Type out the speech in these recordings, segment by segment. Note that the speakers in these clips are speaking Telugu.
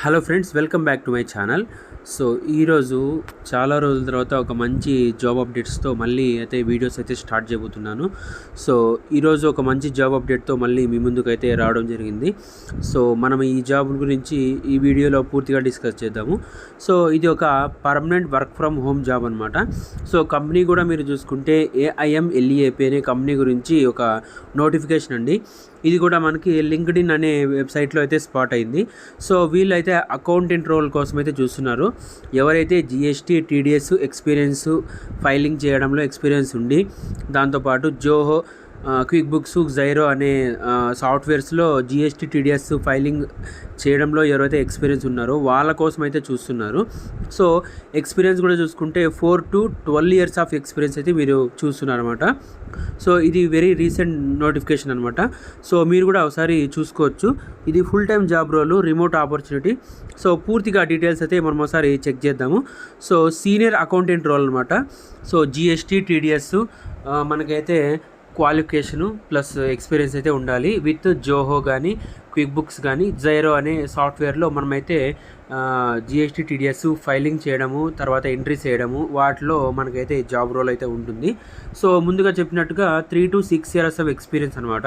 Hello friends, welcome back to my channel. So ఈరోజు చాలా రోజుల తర్వాత ఒక మంచి జాబ్ అప్డేట్స్తో మళ్ళీ అయితే వీడియోస్ అయితే స్టార్ట్ చేయబోతున్నాను. సో ఈరోజు ఒక మంచి జాబ్ అప్డేట్తో మళ్ళీ మీ ముందుకు అయితే రావడం జరిగింది. సో మనం ఈ జాబ్ గురించి ఈ వీడియోలో పూర్తిగా డిస్కస్ చేద్దాము. సో ఇది ఒక permanent work from home job అనమాట. సో కంపెనీ కూడా మీరు చూసుకుంటే AIMLEAP అనే కంపెనీ గురించి ఒక నోటిఫికేషన్ అండి. ఇది కూడా మనకి లింక్డ్ఇన్ అనే వెబ్సైట్లో అయితే స్పాట్ అయింది. సో వీళ్ళైతే అకౌంటెంట్ రోల్ కోసం అయితే చూస్తున్నారు. ఎవరైతే GST TDS ఎక్స్పీరియన్స్, ఫైలింగ్ చేయడంలో ఎక్స్పీరియన్స్ ఉండి, దాంతోపాటు జోహో, క్విక్ బుక్స్, జైరో అనే సాఫ్ట్వేర్స్లో GST TDS ఫైలింగ్ చేయడంలో ఎవరైతే ఎక్స్పీరియన్స్ ఉన్నారో వాళ్ళ కోసం అయితే చూస్తున్నారు. సో ఎక్స్పీరియన్స్ కూడా చూసుకుంటే 4 to 12 years ఆఫ్ ఎక్స్పీరియన్స్ అయితే మీరు చూస్తున్నారు అనమాట. సో ఇది వెరీ రీసెంట్ నోటిఫికేషన్ అనమాట. సో మీరు కూడా ఒకసారి చూసుకోవచ్చు. ఇది full time job role, remote opportunity. So పూర్తిగా డీటెయిల్స్ అయితే మనం ఒకసారి చెక్ చేద్దాము. సో సీనియర్ అకౌంటెంట్ రోల్ అనమాట. సో GST TDS మనకైతే క్వాలిఫికేషను ప్లస్ ఎక్స్పీరియన్స్ అయితే ఉండాలి. విత్ జోహో కానీ, క్విక్ బుక్స్ కానీ, జైరో అనే సాఫ్ట్వేర్లో మనమైతే GST TDS ఫైలింగ్ చేయడము, తర్వాత ఎంట్రీస్ చేయడము, వాటిలో మనకైతే జాబ్ రోల్ అయితే ఉంటుంది. సో ముందుగా చెప్పినట్టుగా 3 to 6 years ఆఫ్ ఎక్స్పీరియన్స్ అనమాట.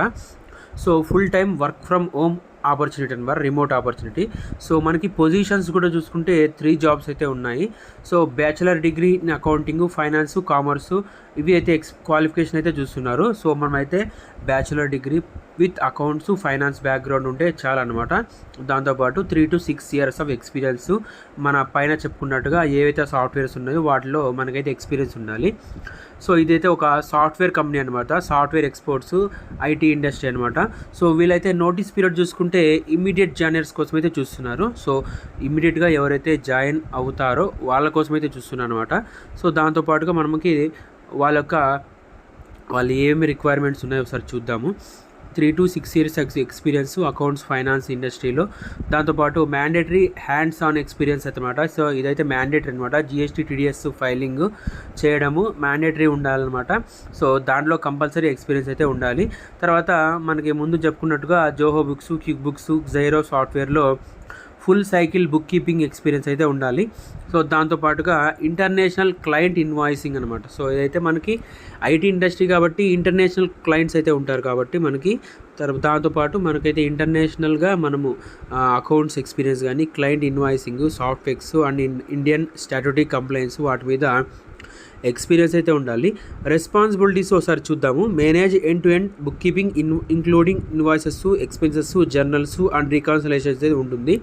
So full time work from home opportunity అనమాట, రిమోట్ ఆపర్చునిటీ. సో మనకి పొజిషన్స్ కూడా చూసుకుంటే 3 జాబ్స్ అయితే ఉన్నాయి. So bachelor degree in accounting, finance, commerce, ఇవి అయితే క్వాలిఫికేషన్ అయితే చూస్తున్నారు. సో మనమైతే bachelor degree with accounts, finance background ఉంటే చాలన్నమాట. దాంతోపాటు 3 to 6 years ఆఫ్ ఎక్స్పీరియన్స్, మన పైన చెప్పుకున్నట్టుగా ఏవైతే సాఫ్ట్వేర్స్ ఉన్నాయో వాటిలో మనకైతే ఎక్స్పీరియన్స్ ఉండాలి. సో ఇదైతే ఒక సాఫ్ట్వేర్ కంపెనీ అనమాట, సాఫ్ట్వేర్ ఎక్స్పోర్ట్స్, IT ఇండస్ట్రీ అనమాట. సో వీళ్ళైతే నోటీస్ పీరియడ్ చూసుకుంటే ఇమ్మీడియట్ జాయినర్స్ కోసం అయితే చూస్తున్నారు. సో ఇమ్మీడియట్గా ఎవరైతే జాయిన్ అవుతారో వాళ్ళ కోసం అయితే చూస్తున్నారు అనమాట. సో దాంతోపాటుగా మనకి వాళ్ళు ఏమి రిక్వైర్మెంట్స్ ఉన్నాయో ఒకసారి చూద్దాము. 3 to 6 years experience accounts, finance ఇండస్ట్రీలో, దాంతోపాటు మ్యాండేటరీ హ్యాండ్స్ ఆన్ ఎక్స్పీరియన్స్ అనమాట. సో ఇదైతే మ్యాండేటరీ అనమాట. GST TDS ఫైలింగ్ చేయడము మ్యాండేటరీ ఉండాలన్నమాట. సో దాంట్లో కంపల్సరీ ఎక్స్పీరియన్స్ అయితే ఉండాలి. తర్వాత మనకి ముందు చెప్పుకున్నట్టుగా Zoho books, quick books, Xero సాఫ్ట్వేర్లో full cycle book keeping experience అయితే ఉండాలి. సో దాంతోపాటుగా ఇంటర్నేషనల్ క్లయింట్ ఇన్వాయిసింగ్ అనమాట. సో ఇదైతే మనకి IT ఇండస్ట్రీ కాబట్టి ఇంటర్నేషనల్ క్లయింట్స్ అయితే ఉంటారు కాబట్టి మనకి దాంతోపాటు మనకైతే ఇంటర్నేషనల్గా మనము అకౌంట్స్ ఎక్స్పీరియన్స్ కానీ, client invoicing, softwares and Indian statutory complaints, వాటి మీద ఎక్స్పీరియన్స్ అయితే ఉండాలి. రెస్పాన్సిబిలిటీస్ ఒకసారి చూద్దాము. Manage end to end book keeping including invoices, expenses, journals and reconciliations అయితే ఉంటుంది.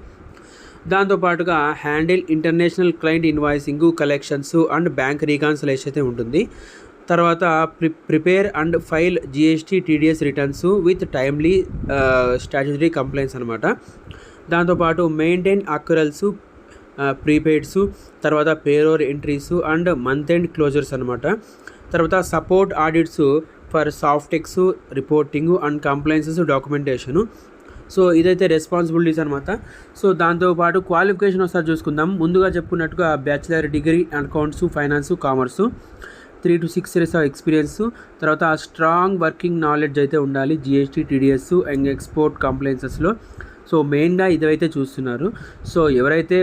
దాంతోపాటుగా handle international client invoicing, collections and bank reconciliation అయితే ఉంటుంది. తర్వాత prepare and file GST TDS returns with timely statutory complaints అనమాట. దాంతోపాటు మెయింటైన్ అక్యురల్స్, ప్రీపెయిడ్స్, తర్వాత payroll entries and month end closures అనమాట. తర్వాత support audits for సాఫ్టెక్స్ reporting and compliances documentation. So ఇదైతే రెస్పాన్సిబిలిటీస్ అనమాట. సో దాంతోపాటు క్వాలిఫికేషన్ ఒకసారి చూసుకుందాం. ముందుగా చెప్పుకున్నట్టుగా bachelor degree accounts, finance, commerce, 3 to 6 years of experience. తర్వాత స్ట్రాంగ్ వర్కింగ్ నాలెడ్జ్ అయితే ఉండాలి GST TDS అండ్ ఎక్స్పోర్ట్ కంప్లైన్సెస్లో. సో మెయిన్గా ఇదైతే చూస్తున్నారు. సో ఎవరైతే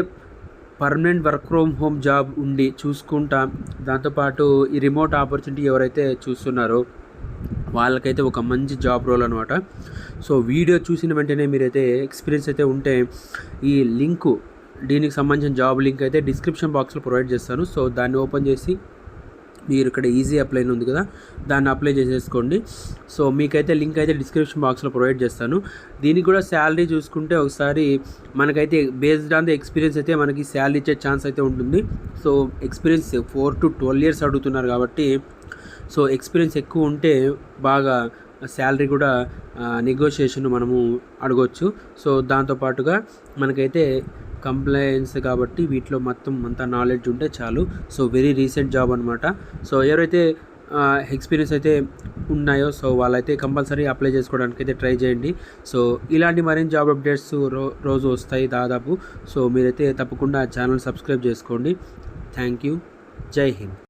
permanent work from home job ఉండి చూసుకుంటా, దాంతోపాటు ఈ రిమోట్ ఆపర్చునిటీ ఎవరైతే చూస్తున్నారో వాళ్ళకైతే ఒక మంచి జాబ్ రోల్ అనమాట. సో వీడియో చూసిన వెంటనే మీరైతే ఎక్స్పీరియన్స్ అయితే ఉంటే ఈ లింకు, దీనికి సంబంధించిన జాబ్ లింక్ అయితే డిస్క్రిప్షన్ బాక్స్లో ప్రొవైడ్ చేస్తాను. సో దాన్ని ఓపెన్ చేసి మీరు ఇక్కడ ఈజీ అప్లై ఉంది కదా, దాన్ని అప్లై చేసేసుకోండి. సో మీకైతే లింక్ అయితే డిస్క్రిప్షన్ బాక్స్లో ప్రొవైడ్ చేస్తాను. దీనికి కూడా శాలరీ చూసుకుంటే ఒకసారి మనకైతే బేస్డ్ ఆన్ ద ఎక్స్పీరియన్స్ అయితే మనకి శాలరీ ఇచ్చే ఛాన్స్ అయితే ఉంటుంది. సో ఎక్స్పీరియన్స్ 4 to 12 years అడుగుతున్నారు కాబట్టి, సో ఎక్స్పీరియన్స్ ఎక్కువ ఉంటే బాగా శాలరీ కూడా నెగోషియేషన్ మనము అడగవచ్చు. సో దాంతోపాటుగా మనకైతే కంప్లైన్స్ కాబట్టి వీటిలో మొత్తం అంతా నాలెడ్జ్ ఉంటే చాలు. సో వెరీ రీసెంట్ జాబ్ అనమాట. సో ఎవరైతే ఎక్స్పీరియన్స్ అయితే ఉన్నాయో సో వాళ్ళైతే కంపల్సరీ అప్లై చేసుకోవడానికి అయితే ట్రై చేయండి. సో ఇలాంటి మరిన్ని జాబ్ అప్డేట్స్ రోజు వస్తాయి దాదాపు. సో మీరైతే తప్పకుండా ఛానల్ సబ్స్క్రైబ్ చేసుకోండి. Thank you. జై హింద్.